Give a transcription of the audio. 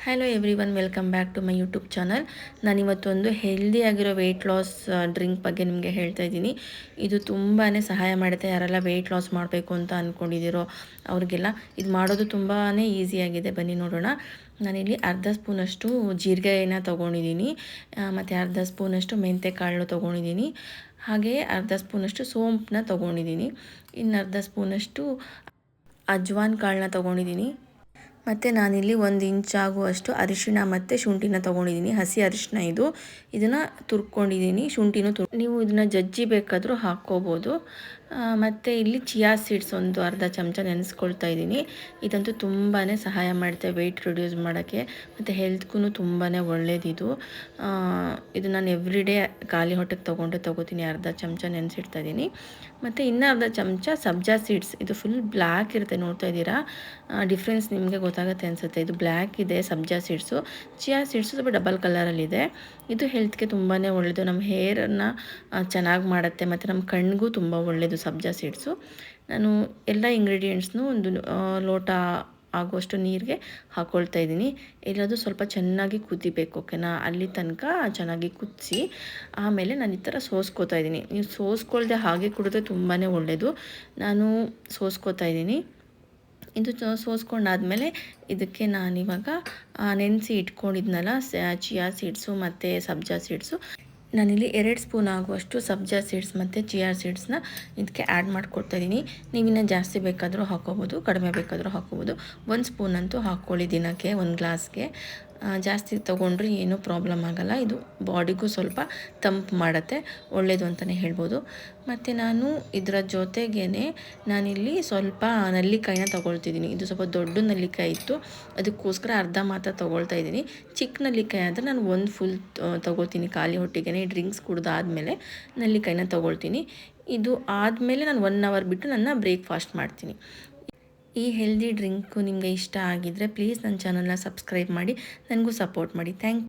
Hello everyone, welcome back to my YouTube channel. ನಾನಿವತ್ತೊಂದು ಹೆಲ್ದಿಯಾಗಿರೋ weight loss drink ಬಗ್ಗೆ ನಿಮಗೆ ಹೇಳ್ತಾ ಇದ್ದೀನಿ. ಇದು ತುಂಬಾ ಸಹಾಯ ಮಾಡುತ್ತೆ. ಯಾರೆಲ್ಲ ವೆಯ್ಟ್ ಲಾಸ್ ಮಾಡಬೇಕು ಅಂತ ಅಂದ್ಕೊಂಡಿದ್ದೀರೋ ಅವ್ರಿಗೆಲ್ಲ ಇದು ಮಾಡೋದು ತುಂಬಾ ಈಸಿಯಾಗಿದೆ. ಬನ್ನಿ ನೋಡೋಣ. ನಾನಿಲ್ಲಿ ಅರ್ಧ ಸ್ಪೂನಷ್ಟು ಜೀರಿಗೆನ ತೊಗೊಂಡಿದ್ದೀನಿ, ಮತ್ತು ಅರ್ಧ ಸ್ಪೂನಷ್ಟು ಮೆಂತ್ಯ ಕಾಳು ತೊಗೊಂಡಿದ್ದೀನಿ, ಹಾಗೆಯೇ ಅರ್ಧ ಸ್ಪೂನಷ್ಟು ಸೋಂಪನ್ನ ತೊಗೊಂಡಿದ್ದೀನಿ, ಇನ್ನು ಅರ್ಧ ಸ್ಪೂನಷ್ಟು ಅಜ್ವಾನ್ ಕಾಳನ್ನ ತೊಗೊಂಡಿದ್ದೀನಿ, ಮತ್ತು ನಾನಿಲ್ಲಿ 1 ಇಂಚ್ ಆಗುವಷ್ಟು ಅರಿಶಿಣ ಮತ್ತು ಶುಂಠಿನ ತೊಗೊಂಡಿದ್ದೀನಿ. ಹಸಿ ಅರಿಶಿಣ ಇದನ್ನು ತುರ್ಕೊಂಡಿದ್ದೀನಿ. ಶುಂಠಿನೂ ನೀವು ಇದನ್ನು ಜಜ್ಜಿ ಬೇಕಾದರೂ ಹಾಕ್ಕೋಬೋದು. ಮತ್ತು ಇಲ್ಲಿ ಚಿಯಾ ಸೀಡ್ಸ್ ಒಂದು ಅರ್ಧ ಚಮಚ ನೆನೆಸ್ಕೊಳ್ತಾ ಇದ್ದೀನಿ. ಇದಂತೂ ತುಂಬಾ ಸಹಾಯ ಮಾಡುತ್ತೆ ವೆಯ್ಟ್ ರಿಡ್ಯೂಸ್ ಮಾಡೋಕ್ಕೆ, ಮತ್ತು ಹೆಲ್ತ್ಗೂ ತುಂಬಾ ಒಳ್ಳೆಯದಿದು. ಇದು ನಾನು ಎವ್ರಿ ಡೇ ಖಾಲಿ ಹೊಟ್ಟೆಗೆ ತೊಗೋತೀನಿ. ಅರ್ಧ ಚಮಚ ನೆನೆಸಿಡ್ತಾ ಇದ್ದೀನಿ. ಮತ್ತು ಇನ್ನೂ ಅರ್ಧ ಚಮಚ ಸಬ್ಜಾ ಸೀಡ್ಸ್. ಇದು ಫುಲ್ ಬ್ಲ್ಯಾಕ್ ಇರುತ್ತೆ, ನೋಡ್ತಾ ಇದ್ದೀರಾ. ಡಿಫ್ರೆನ್ಸ್ ನಿಮಗೆ ಗೊತ್ತಾಗುತ್ತೆ ಅನಿಸುತ್ತೆ. ಇದು ಬ್ಲ್ಯಾಕ್ ಇದೆ ಸಬ್ಜಾ ಸೀಡ್ಸು. ಚಿಯಾ ಸೀಡ್ಸು ಸ್ವಲ್ಪ ಡಬಲ್ ಕಲರಲ್ಲಿದೆ. ಇದು ಹೆಲ್ತ್ಗೆ ತುಂಬಾ ಒಳ್ಳೆಯದು. ನಮ್ಮ ಹೇರನ್ನು ಚೆನ್ನಾಗಿ ಮಾಡುತ್ತೆ, ಮತ್ತು ನಮ್ಮ ಕಣ್ಣಿಗೂ ತುಂಬ ಒಳ್ಳೆಯದು ಸಬ್ಜಾ ಸೀಡ್ಸು. ನಾನು ಎಲ್ಲ ಇಂಗ್ರೀಡಿಯೆಂಟ್ಸ್ನು ಒಂದು ಲೋಟ ಆಗುವಷ್ಟು ನೀರಿಗೆ ಹಾಕ್ಕೊಳ್ತಾ ಇದ್ದೀನಿ. ಎಲ್ಲದು ಸ್ವಲ್ಪ ಚೆನ್ನಾಗಿ ಕುದಿಬೇಕು, ಓಕೆನಾ. ಅಲ್ಲಿ ತನಕ ಚೆನ್ನಾಗಿ ಕುದಿಸಿ ಆಮೇಲೆ ನಾನು ಈ ಥರ ಸೋಸ್ಕೋತಾ ಇದ್ದೀನಿ. ನೀವು ಸೋಸ್ಕೊಳ್ದೆ ಹಾಗೆ ಕುಡಿದ್ರೆ ತುಂಬಾ ಒಳ್ಳೆಯದು. ನಾನು ಸೋಸ್ಕೋತಾ ಇದ್ದೀನಿ. ಇದು ಸೋಸ್ಕೊಂಡಾದಮೇಲೆ ಇದಕ್ಕೆ ನಾನಿವಾಗ ನೆನೆಸಿ ಇಟ್ಕೊಂಡಿದ್ನಲ್ಲ ಚಿಯಾ ಸೀಡ್ಸು ಮತ್ತು ಸಬ್ಜಾ ಸೀಡ್ಸು, ನಾನಿಲ್ಲಿ 2 ಸ್ಪೂನ್ ಆಗುವಷ್ಟು ಸಬ್ಜಾ ಸೀಡ್ಸ್ ಮತ್ತು ಚಿಯಾ ಸೀಡ್ಸ್ನ ಇದಕ್ಕೆ ಆ್ಯಡ್ ಮಾಡ್ಕೊಳ್ತಾ ಇದ್ದೀನಿ. ನೀವಿನ್ನು ಜಾಸ್ತಿ ಬೇಕಾದರೂ ಹಾಕ್ಕೋಬೋದು, ಕಡಿಮೆ ಬೇಕಾದರೂ ಹಾಕ್ಕೋಬೋದು. 1 ಸ್ಪೂನ್ ಅಂತೂ ಹಾಕ್ಕೊಳ್ಳಿ ದಿನಕ್ಕೆ 1 ಗ್ಲಾಸ್ಗೆ. ಜಾಸ್ತಿ ತೊಗೊಂಡ್ರೆ ಏನೂ ಪ್ರಾಬ್ಲಮ್ ಆಗೋಲ್ಲ. ಇದು ಬಾಡಿಗೂ ಸ್ವಲ್ಪ ತಂಪು ಮಾಡುತ್ತೆ, ಒಳ್ಳೆಯದು ಅಂತಲೇ ಹೇಳ್ಬೋದು. ಮತ್ತು ನಾನು ಇದರ ಜೊತೆಗೇ ನಾನಿಲ್ಲಿ ಸ್ವಲ್ಪ ನೆಲ್ಲಿಕಾಯಿನ ತೊಗೊಳ್ತಿದ್ದೀನಿ. ಇದು ಸ್ವಲ್ಪ ದೊಡ್ಡ ನೆಲ್ಲಿಕಾಯಿ ಇತ್ತು, ಅದಕ್ಕೋಸ್ಕರ ಅರ್ಧ ಮಾತ್ರ ತೊಗೊಳ್ತಾ ಇದ್ದೀನಿ. ಚಿಕ್ಕ ನೆಲ್ಲಿಕಾಯಿ ಆದರೆ ನಾನು 1 ಫುಲ್ ತೊಗೋತೀನಿ ಖಾಲಿ ಹೊಟ್ಟೆಗೆ. ಡ್ರಿಂಕ್ಸ್ ಕುಡಿದಾದ್ಮೇಲೆ ನೆಲ್ಲಿಕಾಯಿನ ತೊಗೊಳ್ತೀನಿ. ಇದು ಆದಮೇಲೆ ನಾನು 1 ಅವರ್ ಬಿಟ್ಟು ನನ್ನ ಬ್ರೇಕ್ಫಾಸ್ಟ್ ಮಾಡ್ತೀನಿ. ಈ ಹೆಲ್ದಿ ಡ್ರಿಂಕು ನಿಮಗೆ ಇಷ್ಟ ಆಗಿದ್ದರೆ ಪ್ಲೀಸ್ ನನ್ನ ಚಾನಲ್ನ ಸಬ್ಸ್ಕ್ರೈಬ್ ಮಾಡಿ, ನನಗೂ ಸಪೋರ್ಟ್ ಮಾಡಿ. Thank you.